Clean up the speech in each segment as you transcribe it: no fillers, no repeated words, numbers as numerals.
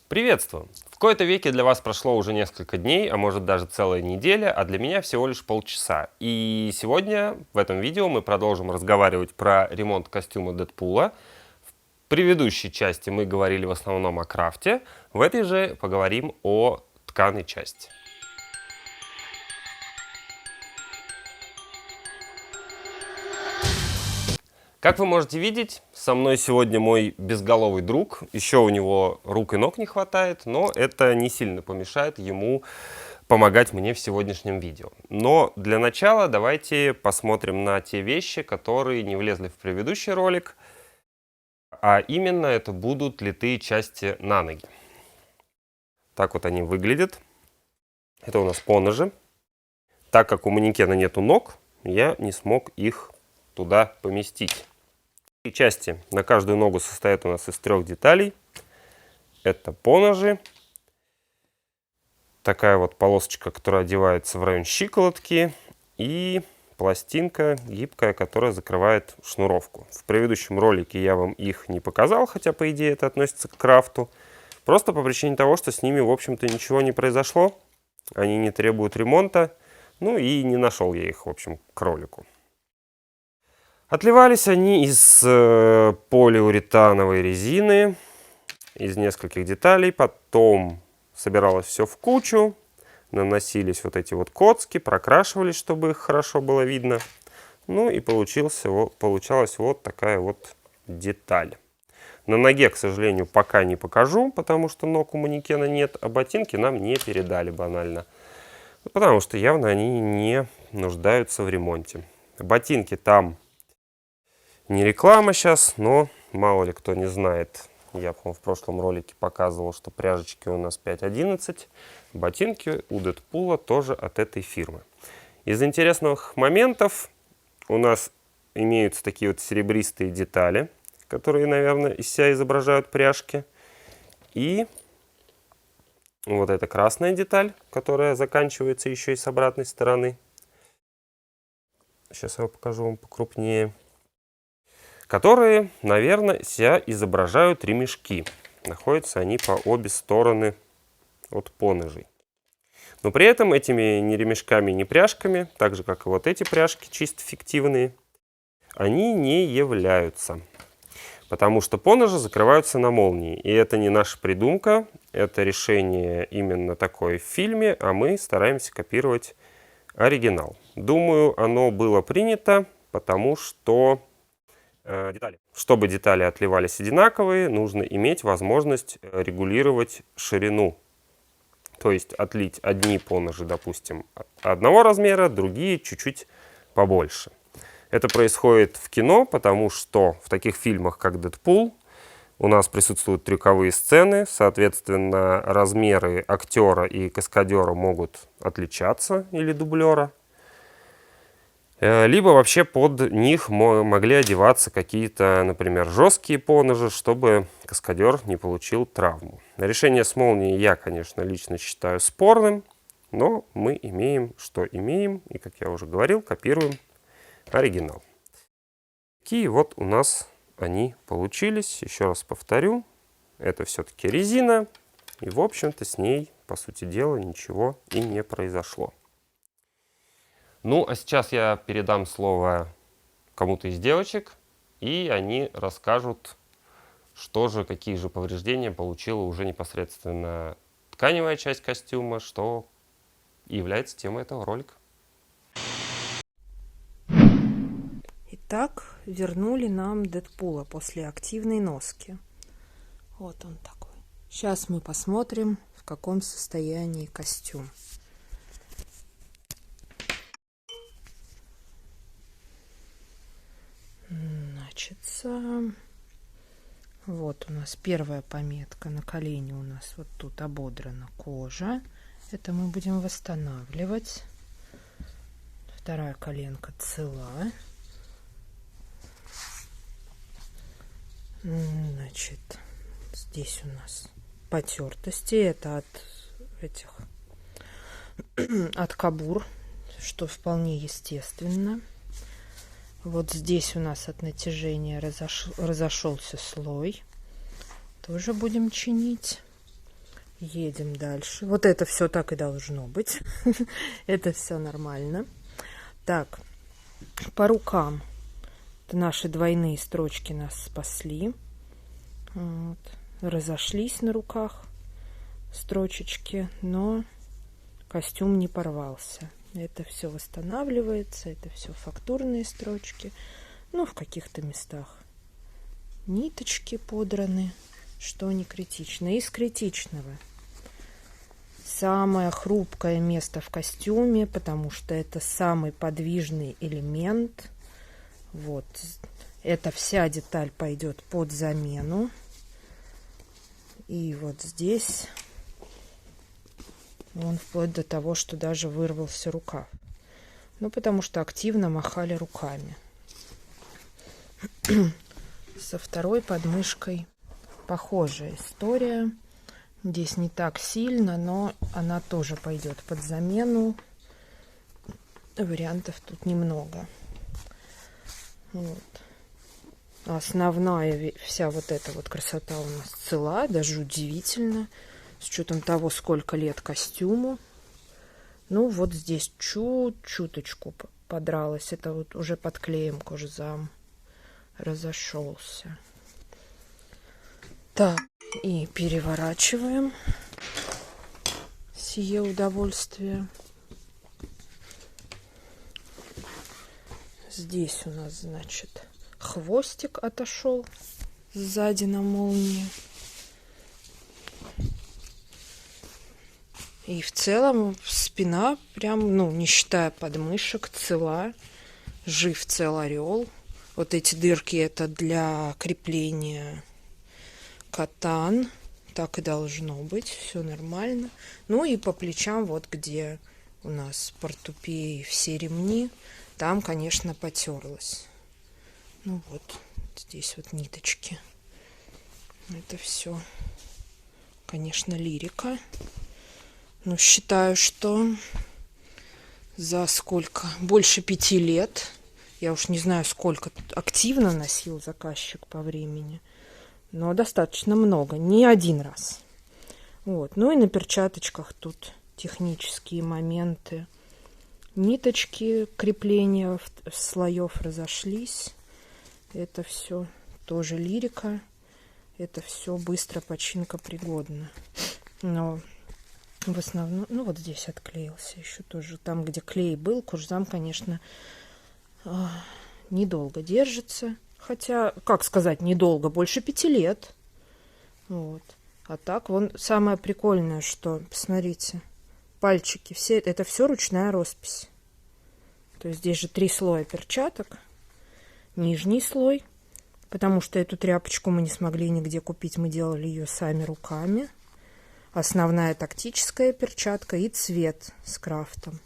Приветствую! В кои-то веке для вас прошло уже несколько дней, а может даже целая неделя, а для меня всего лишь полчаса. И сегодня в этом видео мы продолжим разговаривать про ремонт костюма Дэдпула. В предыдущей части мы говорили в основном о крафте, в этой же поговорим о тканой части. Как вы можете видеть, со мной сегодня мой безголовый друг. Еще у него рук и ног не хватает, но это не сильно помешает ему помогать мне в сегодняшнем видео. Но для начала давайте посмотрим на те вещи, которые не влезли в предыдущий ролик. А именно это будут литые части на ноги. Так вот они выглядят. Это у нас поножи. Так как у манекена нету ног, я не смог их туда поместить. И части на каждую ногу состоят у нас из 3 деталей. Это поножи. Такая вот полосочка, которая одевается в район щиколотки. И пластинка гибкая, которая закрывает шнуровку. В предыдущем ролике я вам их не показал, хотя по идее это относится к крафту. Просто по причине того, что с ними в общем-то ничего не произошло. Они не требуют ремонта. Ну и не нашел я их в общем к ролику. Отливались они из полиуретановой резины, из нескольких деталей. Потом собиралось все в кучу, наносились вот эти вот коцки, прокрашивались, чтобы их хорошо было видно. Ну и получалась вот такая вот деталь. На ноге, к сожалению, пока не покажу, потому что ног у манекена нет, а ботинки нам не передали банально. Потому что явно они не нуждаются в ремонте. Ботинки там не реклама сейчас, но мало ли кто не знает. Я, по-моему, в прошлом ролике показывал, что пряжечки у нас 5.11. Ботинки у Дэдпула тоже от этой фирмы. Из интересных моментов у нас имеются такие вот серебристые детали, которые, наверное, из себя изображают пряжки. И вот эта красная деталь, которая заканчивается еще и с обратной стороны. Сейчас я покажу вам покрупнее. Которые, наверное, себя изображают ремешки. Находятся они по обе стороны от поножей. Но при этом этими ни ремешками, ни пряжками, так же как и вот эти пряжки чисто фиктивные, они не являются. Потому что поножи закрываются на молнии. И это не наша придумка, это решение именно такое в фильме, а мы стараемся копировать оригинал. Думаю, оно было принято, потому что чтобы детали отливались одинаковые, нужно иметь возможность регулировать ширину. То есть отлить одни поножи, допустим, одного размера, другие чуть-чуть побольше. Это происходит в кино, потому что в таких фильмах, как «Дэдпул», у нас присутствуют трюковые сцены, соответственно, размеры актера и каскадера могут отличаться, или дублера. Либо вообще под них могли одеваться какие-то, например, жесткие поножи, чтобы каскадер не получил травму. Решение с молнией я, конечно, лично считаю спорным, но мы имеем, что имеем, и, как я уже говорил, копируем оригинал. Такие вот у нас они получились. Еще раз повторю, это все-таки резина, и, в общем-то, с ней, по сути дела, ничего и не произошло. Ну, а сейчас я передам слово кому-то из девочек, и они расскажут, какие же повреждения получила уже непосредственно тканевая часть костюма, что является темой этого ролика. Итак, вернули нам Дэдпула после активной носки. Вот он такой. Сейчас мы посмотрим, в каком состоянии костюм. Значит, вот у нас первая пометка на колене, у нас вот тут ободрана кожа. Это мы будем восстанавливать. Вторая коленка цела. Значит, здесь у нас потертости. Это от кабур, что вполне естественно. Вот здесь у нас от натяжения разошелся слой. Тоже будем чинить. Едем дальше. Вот это все так и должно быть. Это все нормально. Так, по рукам. Это наши двойные строчки нас спасли. Вот. Разошлись на руках строчечки, но костюм не порвался. Это все восстанавливается, это все фактурные строчки. Ну, в каких-то местах ниточки подраны, что не критично. Из критичного самое хрупкое место в костюме, потому что это самый подвижный элемент. Вот. Эта вся деталь пойдет под замену. И вот здесь он вплоть до того, что даже вырвался рукав. Ну, потому что активно махали руками. Со второй подмышкой похожая история. Здесь не так сильно, но она тоже пойдет под замену. Вариантов тут немного. Вот. Основная вся вот эта вот красота у нас цела, даже удивительно, с учетом того, сколько лет костюму. Ну, вот здесь чуточку подралась. Это вот уже под клеем кожзам разошелся. Так, и переворачиваем сие удовольствие. Здесь у нас, значит, хвостик отошел сзади на молнии. И в целом спина прям, ну, не считая подмышек, цела. Жив цел орел. Вот эти дырки это для крепления катан. Так и должно быть. Все нормально. Ну и по плечам, вот где у нас портупеи, все ремни, там, конечно, потерлось. Ну вот, здесь вот ниточки. Это все, конечно, лирика. Но считаю, что за сколько? Больше 5 лет. Я уж не знаю, сколько активно носил заказчик по времени. Но достаточно много. Не один раз. Вот. Ну и на перчаточках тут технические моменты. Ниточки крепления слоев разошлись. Это все тоже лирика. Это все быстро починка пригодно. Но в основном, ну вот здесь отклеился еще тоже. Там, где клей был, кожзам, конечно, недолго держится. Хотя, как сказать, недолго, больше 5 лет. Вот. А так, вон самое прикольное, что, посмотрите, пальчики, все, это все ручная роспись. То есть здесь же 3 слоя перчаток. Нижний слой, потому что эту тряпочку мы не смогли нигде купить, мы делали ее сами руками. Основная тактическая перчатка и цвет с крафтом.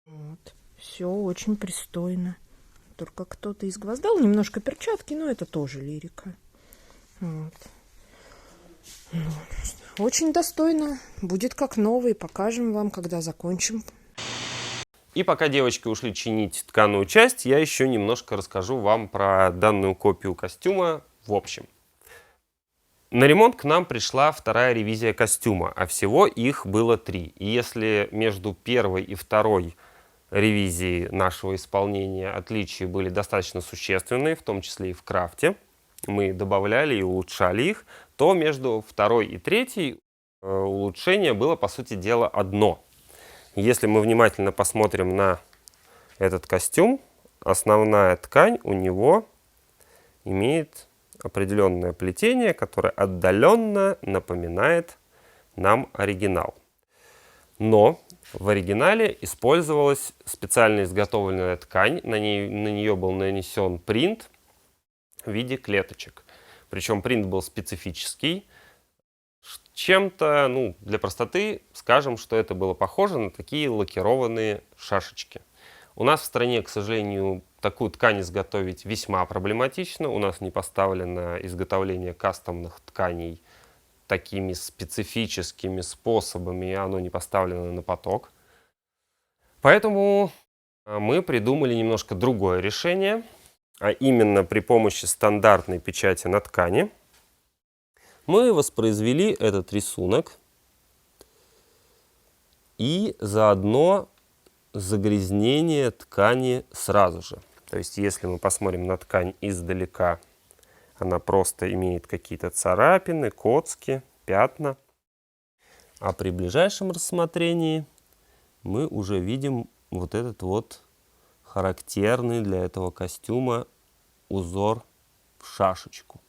Вот. Все очень пристойно. Только кто-то изгвоздал немножко перчатки, но это тоже лирика. Вот. Очень достойно. Будет как новый. Покажем вам, когда закончим. И пока девочки ушли чинить тканую часть, я еще немножко расскажу вам про данную копию костюма в общем. На ремонт к нам пришла вторая ревизия костюма, а всего их было 3. И если между первой и второй ревизией нашего исполнения отличия были достаточно существенные, в том числе и в крафте, мы добавляли и улучшали их, то между второй и третьей улучшение было, по сути дела, одно. Если мы внимательно посмотрим на этот костюм, основная ткань у него имеет определенное плетение, которое отдаленно напоминает нам оригинал. Но в оригинале использовалась специально изготовленная ткань, на нее был нанесен принт в виде клеточек. Причем принт был специфический. Чем-то, ну, для простоты скажем, что это было похоже на такие лакированные шашечки. У нас в стране, к сожалению, такую ткань изготовить весьма проблематично. У нас не поставлено изготовление кастомных тканей такими специфическими способами, и оно не поставлено на поток. Поэтому мы придумали немножко другое решение, а именно при помощи стандартной печати на ткани мы воспроизвели этот рисунок и заодно загрязнение ткани сразу же. То есть если мы посмотрим на ткань издалека, она просто имеет какие-то царапины, коцки, пятна. А при ближайшем рассмотрении мы уже видим вот этот вот характерный для этого костюма узор в шашечку.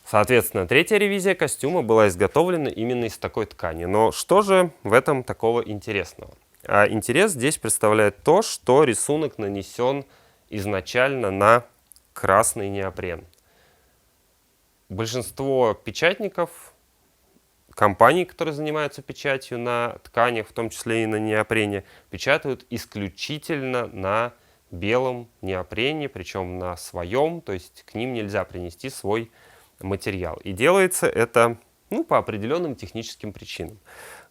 Соответственно, третья ревизия костюма была изготовлена именно из такой ткани. Но что же в этом такого интересного? А интерес здесь представляет то, что рисунок нанесен изначально на красный неопрен. Большинство печатников, компаний, которые занимаются печатью на тканях, в том числе и на неопрене, печатают исключительно на белом неопрене, причем на своем, то есть к ним нельзя принести свой материал. И делается это по определенным техническим причинам.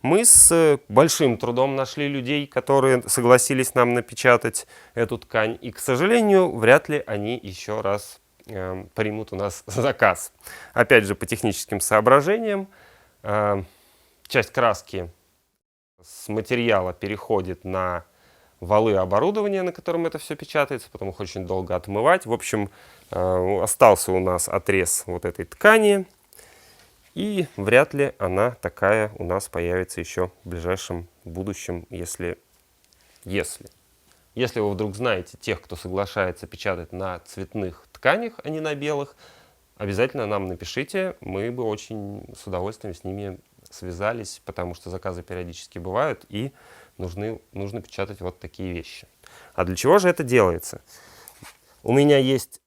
Мы с большим трудом нашли людей, которые согласились нам напечатать эту ткань, и, к сожалению, вряд ли они еще раз примут у нас заказ. Опять же, по техническим соображениям, часть краски с материала переходит на валы оборудования, на котором это все печатается, потом их очень долго отмывать. В общем, остался у нас отрез вот этой ткани, и вряд ли она такая у нас появится еще в ближайшем будущем, если вы вдруг знаете тех, кто соглашается печатать на цветных тканях, а не на белых, обязательно нам напишите, мы бы очень с удовольствием с ними связались, потому что заказы периодически бывают, и нужно печатать вот такие вещи. А для чего же это делается? У меня есть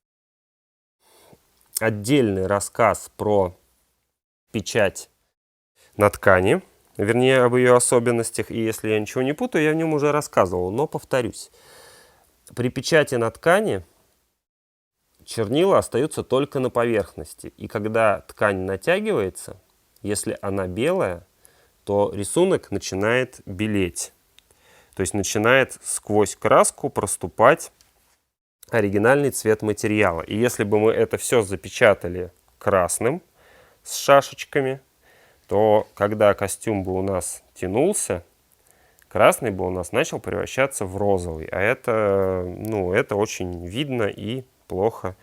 отдельный рассказ про печать на ткани, вернее, об ее особенностях, и если я ничего не путаю, я в нем уже рассказывал, но повторюсь. При печати на ткани чернила остаются только на поверхности, и когда ткань натягивается, если она белая, то рисунок начинает белеть. То есть начинает сквозь краску проступать оригинальный цвет материала. И если бы мы это все запечатали красным с шашечками, то когда костюм бы у нас тянулся, красный бы у нас начал превращаться в розовый. А это очень видно и плохо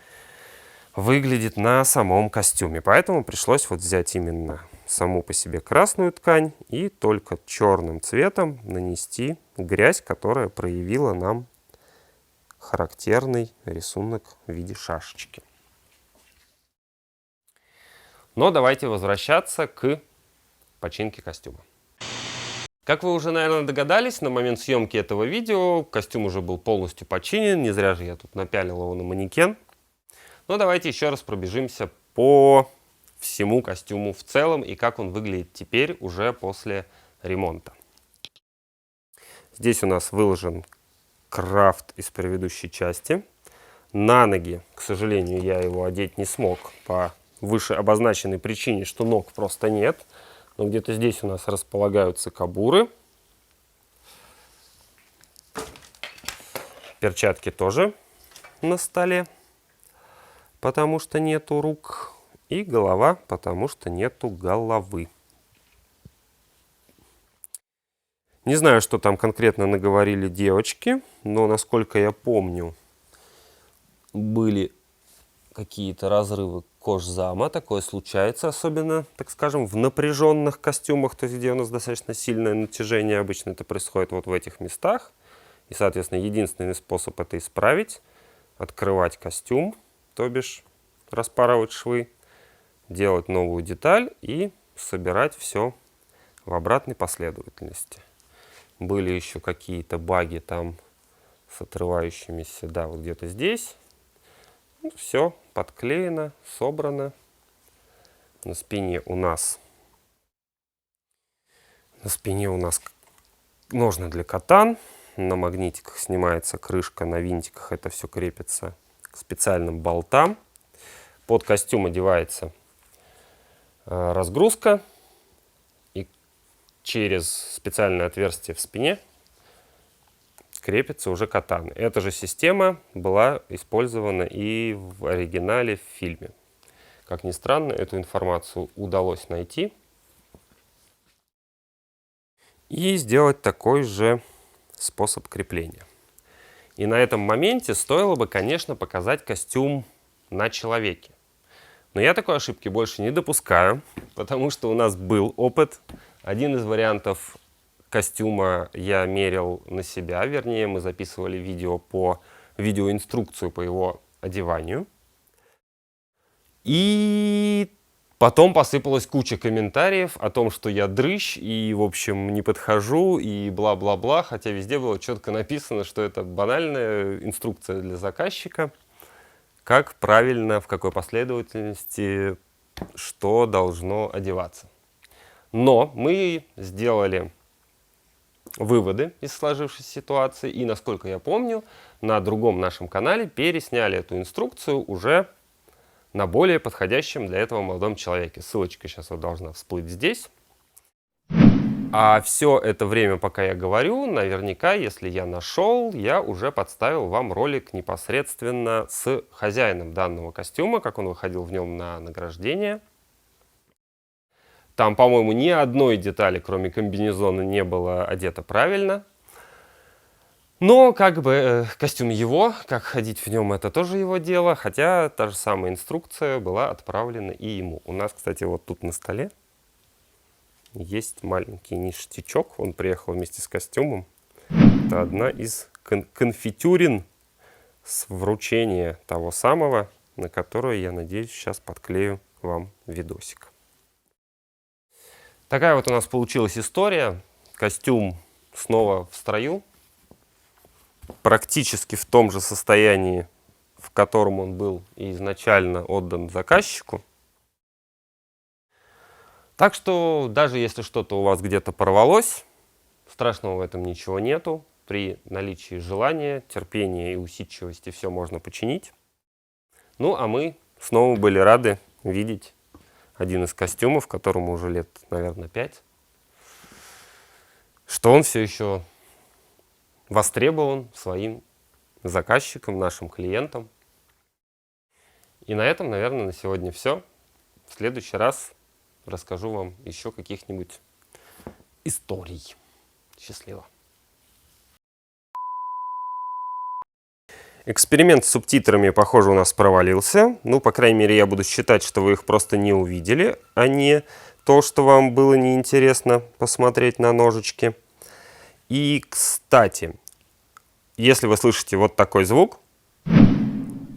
выглядит на самом костюме. Поэтому пришлось взять именно саму по себе красную ткань и только черным цветом нанести грязь, которая проявила нам характерный рисунок в виде шашечки. Но давайте возвращаться к починке костюма. Как вы уже, наверное, догадались, на момент съемки этого видео костюм уже был полностью починен. Не зря же я тут напялил его на манекен. Но давайте еще раз пробежимся по всему костюму в целом и как он выглядит теперь уже после ремонта. Здесь у нас выложен крафт из предыдущей части. На ноги, к сожалению, я его одеть не смог по выше обозначенной причине, что ног просто нет. Но где-то здесь у нас располагаются кобуры. Перчатки тоже на столе, потому что нету рук. И голова, потому что нету головы. Не знаю, что там конкретно наговорили девочки, но, насколько я помню, были какие-то разрывы кожзама. Такое случается, особенно, так скажем, в напряженных костюмах, то есть где у нас достаточно сильное натяжение. Обычно это происходит вот в этих местах. И, соответственно, единственный способ это исправить — открывать костюм, то бишь распарывать швы, делать новую деталь и собирать все в обратной последовательности. Были еще какие-то баги там с отрывающимися, да, вот где-то здесь. Все подклеено, собрано. На спине у нас ножны для катан. На магнитиках снимается крышка, на винтиках это все крепится к специальным болтам. Под костюм одевается разгрузка, и через специальное отверстие в спине крепится уже катан. Эта же система была использована и в оригинале в фильме. Как ни странно, эту информацию удалось найти. и сделать такой же способ крепления. И на этом моменте стоило бы, конечно, показать костюм на человеке. Но я такой ошибки больше не допускаю, потому что у нас был опыт. Один из вариантов костюма я мерил на себя, вернее, мы записывали видеоинструкцию по его одеванию. И потом посыпалась куча комментариев о том, что я дрыщ и, в общем, не подхожу и бла-бла-бла, хотя везде было четко написано, что это банальная инструкция для заказчика, как правильно, в какой последовательности, что должно одеваться. Но мы сделали выводы из сложившейся ситуации и, насколько я помню, на другом нашем канале пересняли эту инструкцию уже на более подходящем для этого молодом человеке. Ссылочка сейчас вот должна всплыть здесь. А все это время, пока я говорю, наверняка, если я нашел, я уже подставил вам ролик непосредственно с хозяином данного костюма, как он выходил в нем на награждение. Там, по-моему, ни одной детали, кроме комбинезона, не было одето правильно. Но как бы костюм его, как ходить в нем, это тоже его дело, хотя та же самая инструкция была отправлена и ему. У нас, кстати, вот тут на столе есть маленький ништячок, он приехал вместе с костюмом. Это одна из конфитюрин с вручения того самого, на которое, я надеюсь, сейчас подклею вам видосик. Такая вот у нас получилась история. Костюм снова в строю. Практически в том же состоянии, в котором он был и изначально отдан заказчику. Так что даже если что-то у вас где-то порвалось, страшного в этом ничего нету. При наличии желания, терпения и усидчивости все можно починить. Ну, а мы снова были рады видеть один из костюмов, которому уже лет, наверное, 5, что он все еще востребован своим заказчикам, нашим клиентам. И на этом, наверное, на сегодня все. В следующий раз расскажу вам еще каких-нибудь историй. Счастливо. Эксперимент с субтитрами, похоже, у нас провалился. Ну, по крайней мере, я буду считать, что вы их просто не увидели, а не то, что вам было неинтересно посмотреть на ножички. И, кстати, если вы слышите вот такой звук,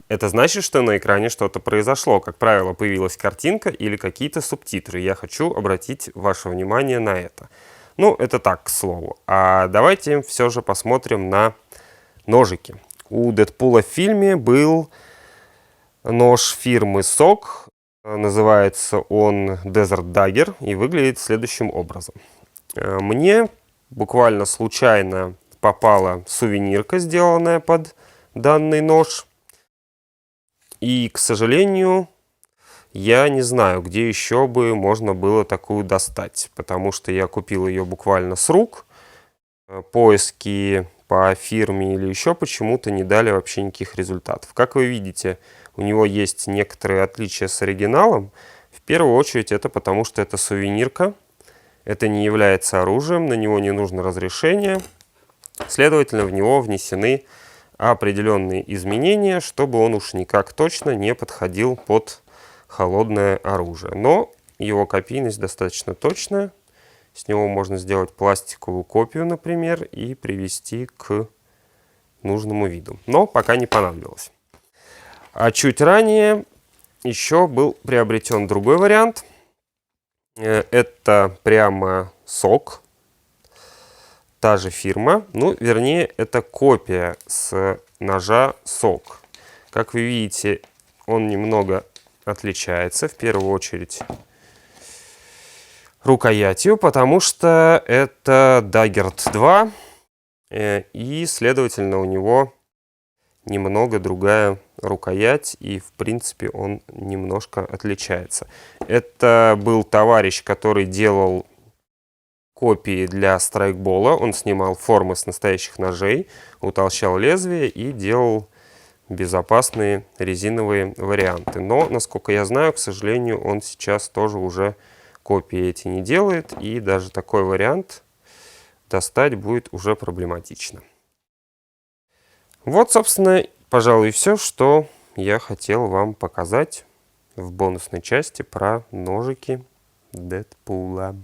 это значит, что на экране что-то произошло. Как правило, появилась картинка или какие-то субтитры. Я хочу обратить ваше внимание на это. Ну, это так, к слову. А давайте все же посмотрим на ножики. У Дэдпула в фильме был нож фирмы SOG. Называется он Desert Dagger и выглядит следующим образом. Мне буквально случайно попала сувенирка, сделанная под данный нож. И, к сожалению, я не знаю, где еще бы можно было такую достать, потому что я купил ее буквально с рук. Поиски по фирме или еще почему-то не дали вообще никаких результатов. Как вы видите, у него есть некоторые отличия с оригиналом. В первую очередь это потому, что это сувенирка. Это не является оружием, на него не нужно разрешение. Следовательно, в него внесены определенные изменения, чтобы он уж никак точно не подходил под холодное оружие. Но его копийность достаточно точная. С него можно сделать пластиковую копию, например, и привести к нужному виду. Но пока не понадобилось. А чуть ранее еще был приобретен другой вариант. Это прямо SOG. Та же фирма, ну, вернее, это копия с ножа SOG. Как вы видите, он немного отличается, в первую очередь, рукоятью, потому что это Daggert 2, и, следовательно, у него немного другая рукоять, и, в принципе, он немножко отличается. Это был товарищ, который делал копии для страйкбола. Он снимал формы с настоящих ножей, утолщал лезвие и делал безопасные резиновые варианты. Но, насколько я знаю, к сожалению, он сейчас тоже уже копии эти не делает. И даже такой вариант достать будет уже проблематично. Вот, собственно, пожалуй, все, что я хотел вам показать в бонусной части про ножики Дэдпула.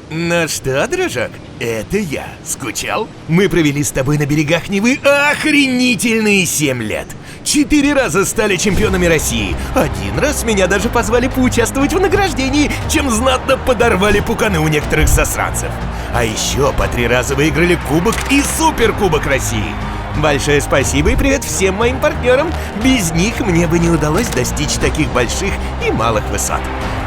Ну что, дружок, это я. Скучал? Мы провели с тобой на берегах Невы охренительные 7 лет. 4 раза стали чемпионами России. 1 раз меня даже позвали поучаствовать в награждении, чем знатно подорвали пуканы у некоторых засранцев. А еще по 3 раза выиграли Кубок и Суперкубок России. Большое спасибо и привет всем моим партнерам. Без них мне бы не удалось достичь таких больших и малых высот.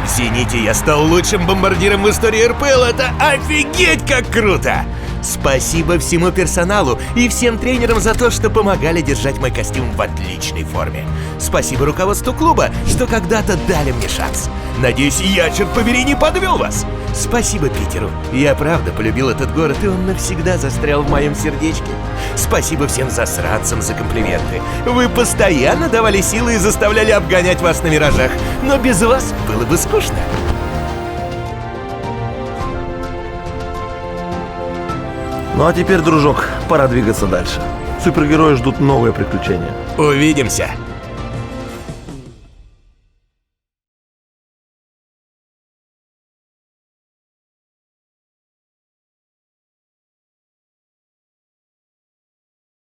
В «Зените» я стал лучшим бомбардиром в истории РПЛ. Это офигеть как круто! Спасибо всему персоналу и всем тренерам за то, что помогали держать мой костюм в отличной форме. Спасибо руководству клуба, что когда-то дали мне шанс. Надеюсь, я, черт побери, не подвел вас. Спасибо Питеру. Я правда полюбил этот город, и он навсегда застрял в моем сердечке. Спасибо всем засранцам за комплименты. Вы постоянно давали силы и заставляли обгонять вас на миражах. Но без вас было бы скучно. Ну а теперь, дружок, пора двигаться дальше. Супергерои ждут новые приключения. Увидимся.